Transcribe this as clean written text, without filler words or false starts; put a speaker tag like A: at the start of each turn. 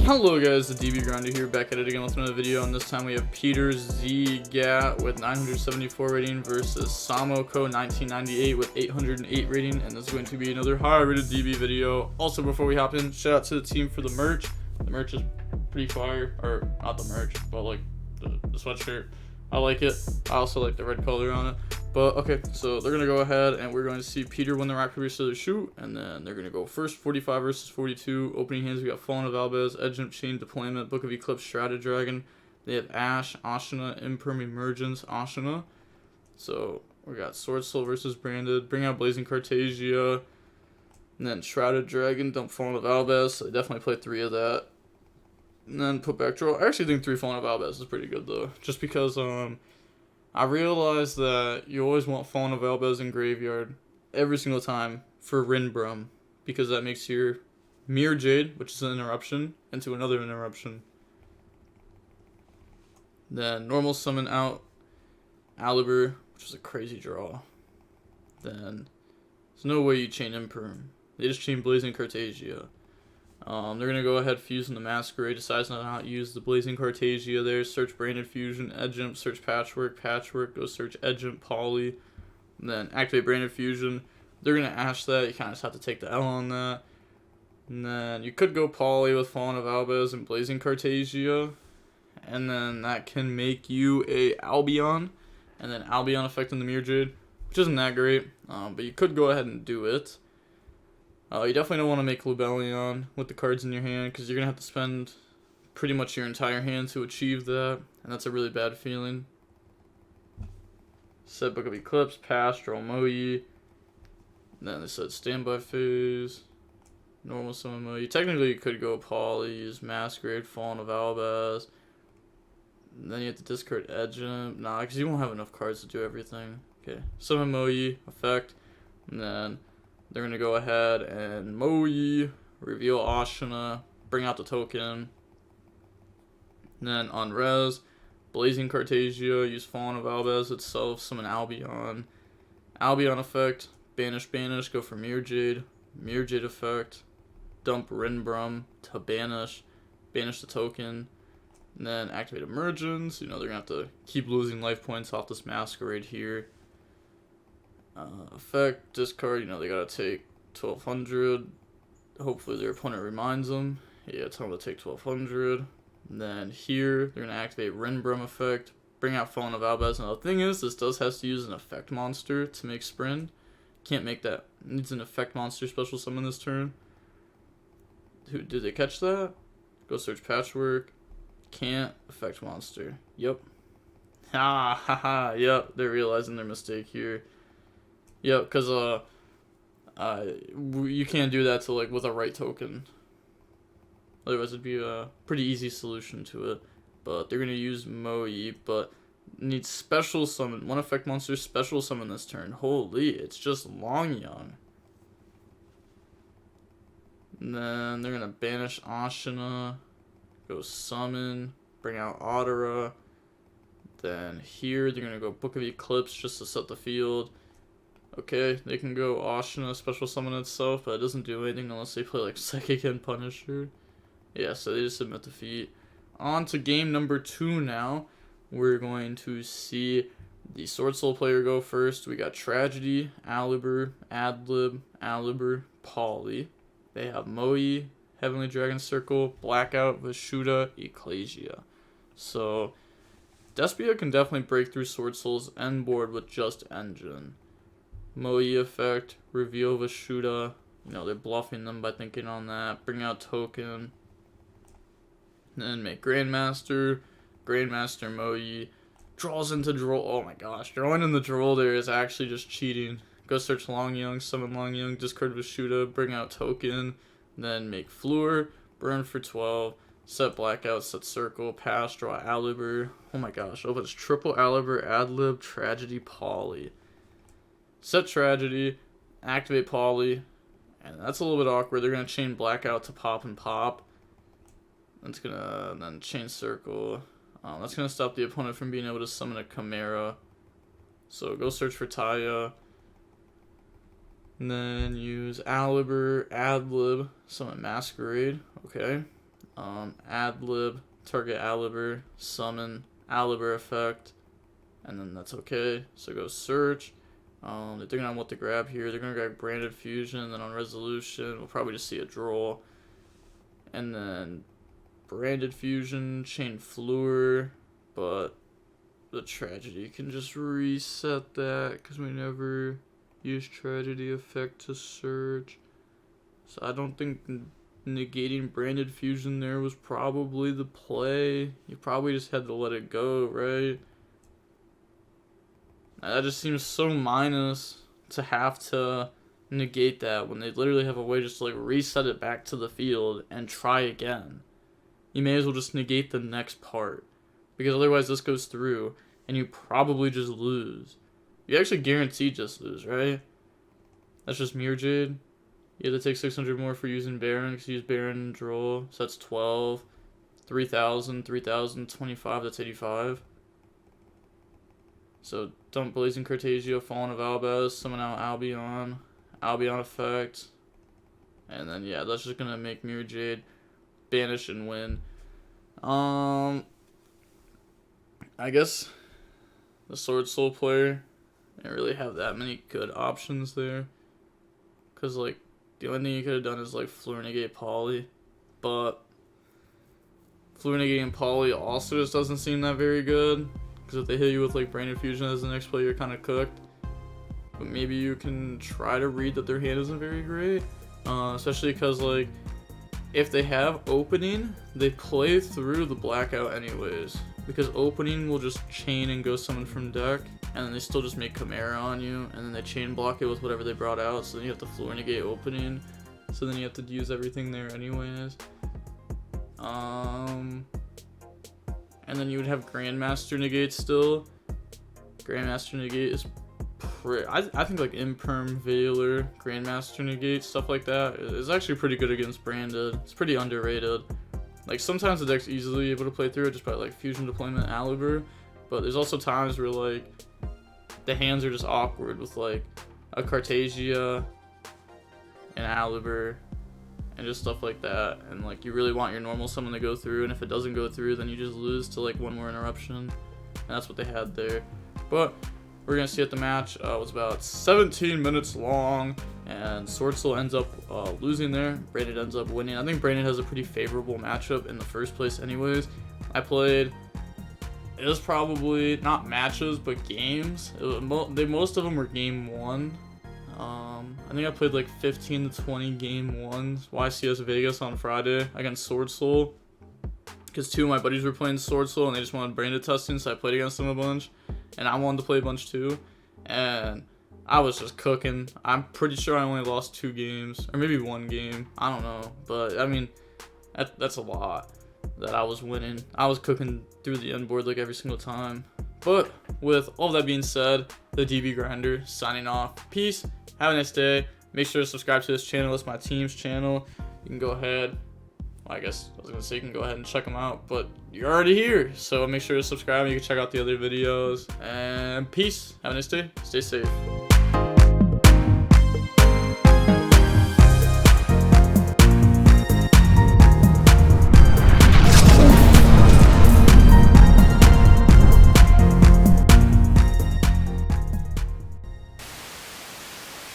A: Hello guys, the DB Grinder here, back at it again with another video, and this time we have Peter Z-Gat with 974 rating versus Samoko 1998 with 808 rating, and this is going to be another high rated DB video. Also, before we hop in, shout out to the team for the merch. The merch is pretty fire, or not the merch, but like the sweatshirt. I like it. I also like the red color on it. But okay, so they're gonna go ahead and we're going to see Peter win the rock paper scissors shoot, and then they're gonna go first 45 versus 42. Opening hands, we got Fallen of Albez, Edge of Chain Deployment, Book of Eclipse, Strata Dragon. They have Ash, Ashina, Imperm Emergence, Ashina. So we got SWORDSOUL versus Branded, bring out Blazing Cartagia, and then Strata Dragon, dump Fallen of Albez. So they definitely play 3 of that. And then put back draw. I actually think 3 Fallen of Albez is pretty good though, just because I realized that you always want Fallen of Albez in graveyard every single time for Rinbrum, because that makes your Mirror Jade, which is an interruption, into another interruption. Then normal summon out Alibur, which is a crazy draw. Then there's no way you chain Imperm. They just chain Blazing Cartagia. They're going to go ahead, fuse in the Masquerade, decides not to use the Blazing Cartagia there, search Branded Fusion, Edge Imp, search Patchwork, go search Edge Imp, Poly, and then activate Branded Fusion. They're going to Ash that, you kind of just have to take the L on that. And then you could go Poly with Fallen of Albez and Blazing Cartagia, and then that can make you a Albion, and then Albion effect in the Mirror Jade, which isn't that great, but you could go ahead and do it. You definitely don't want to make Lubellion with the cards in your hand, because you're going to have to spend pretty much your entire hand to achieve that, and that's a really bad feeling. Set Book of Eclipse, pass, draw Moe. Then they said standby phase, normal summon Moe. Technically you could go Poly, use Masquerade, Fallen of Albez. And then you have to discard Edge Imp. Nah, because you won't have enough cards to do everything. Okay, summon Moe, effect, and then they're going to go ahead and Moe, reveal Ashina, bring out the token. And then on res, Blazing Cartagia, use Fallen of Albez itself, summon Albion. Albion effect, banish, go for Mirror Jade effect, dump Rinbrum to banish the token. And then activate Emergence. You know, they're going to have to keep losing life points off this Masquerade here. Effect, discard, you know, they gotta take 1200. Hopefully their opponent reminds them. Yeah, tell them to take 1200. And then here, they're gonna activate Rinbrum effect, bring out Fallen of Albez. Now the thing is, this does has to use an effect monster to make Sprint. Can't make that. It needs an effect monster special summon this turn. Did they catch that? Go search Patchwork. Can't. Effect monster. Yep. Yep, they're realizing their mistake here. Yep, because you can't do that to like with a right token. Otherwise it'd be a pretty easy solution to it. But they're gonna use Moe, but needs special summon. One effect monster special summon this turn. Holy, it's just Longyang. And then they're gonna banish Ashina, go summon, bring out Otara. Then here they're gonna go Book of Eclipse just to set the field. Okay, they can go Ashina, special summon itself, but it doesn't do anything unless they play like Psychic and Punisher. Yeah, so they just submit defeat. On to game number 2 now. We're going to see the SWORDSOUL player go first. We got Tragedy, Alibur, Alibur, Poly. They have Moe, Heavenly Dragon Circle, Blackout, Vishuda, Ecclesia. So DESPIA can definitely break through SWORDSOUL's end board with just Engine. Moe effect, reveal Vishuda. You know, they're bluffing them by thinking on that. Bring out token. Then make Grandmaster Moe. Draws into Droll. Oh my gosh, drawing in the Droll there is actually just cheating. Go search Longyang, summon Longyang, discard Vishuda, bring out token. Then make Fleur, burn for 12. Set Blackout, set Circle, pass, draw Alibur. Oh my gosh, oh, but it's triple Alibur, Adlib, Tragedy, Poly. Set Tragedy, activate Poly, and that's a little bit awkward. They're going to chain Blackout to pop and pop. That's going to then chain Circle. That's going to stop the opponent from being able to summon a Chimera. So go search for Taya. And then use Alibur, Adlib, summon Masquerade. Okay. ad-lib, target ad-libber, summon, ad-libber effect, and then that's okay. So go search. Depending on what to grab here, they're gonna grab branded fusion, then on resolution, we'll probably just see a draw. And then branded fusion, chain fluor, but the tragedy can just reset that because we never use tragedy effect to search. So I don't think negating branded fusion there was probably the play. You probably just had to let it go, right? That just seems so minus to have to negate that when they literally have a way just to like reset it back to the field and try again. You may as well just negate the next part, because otherwise this goes through and you probably just lose. You actually guaranteed just lose, right? That's just Mirror Jade. You have to take 600 more for using Baron, because you use Baron and draw. So that's 12. 3,000, 3,000, 25, that's 85. So dump Blazing Cartagia, Fallen of Albaz, summon out Albion effect. And then yeah, that's just gonna make Mirror Jade banish and win. I guess the Sword Soul player didn't really have that many good options there. Cause like the only thing you could have done is like Fluor Negate Poly. But Fluor Negating Poly also just doesn't seem that very good. Because if they hit you with like Branded Fusion as the next play, you're kind of cooked. But maybe you can try to read that their hand isn't very great. Especially because like if they have opening, they play through the blackout anyways. Because opening will just chain and go summon from deck. And then they still just make Chimera on you. And then they chain block it with whatever they brought out. So then you have to Fluor Negate opening. So then you have to use everything there anyways. And then you would have Grandmaster Negate still. Grandmaster Negate is I think like Imperm, Veiler, Grandmaster Negate, stuff like that is actually pretty good against Branded. It's pretty underrated. Like sometimes the deck's easily able to play through it just by like Fusion Deployment, Alibur. But there's also times where like the hands are just awkward with like a Cartagia, an Alibur, and just stuff like that. And like you really want your normal summon to go through, and if it doesn't go through, then you just lose to like one more interruption. And that's what they had there. But we're gonna see at the match. It was about 17 minutes long, and Sword Soul ends up losing there. Branded ends up winning. I think Branded has a pretty favorable matchup in the first place anyways. It was probably not matches but games. Most of them were game 1. I think I played like 15 to 20 game 1s YCS Vegas on Friday against Sword Soul, because 2 of my buddies were playing Sword Soul and they just wanted Branded testing, so I played against them a bunch, and I wanted to play a bunch too, and I was just cooking. I'm pretty sure I only lost 2 games, or maybe 1 game, I don't know, but I mean that's a lot that I was winning. I was cooking through the end board like every single time. But with all that being said, the DB Grinder signing off. Peace. Have a nice day. Make sure to subscribe to this channel. It's my team's channel. You can go ahead. Well, I guess I was going to say you can go ahead and check them out, but you're already here. So make sure to subscribe. You can check out the other videos. And peace. Have a nice day. Stay safe.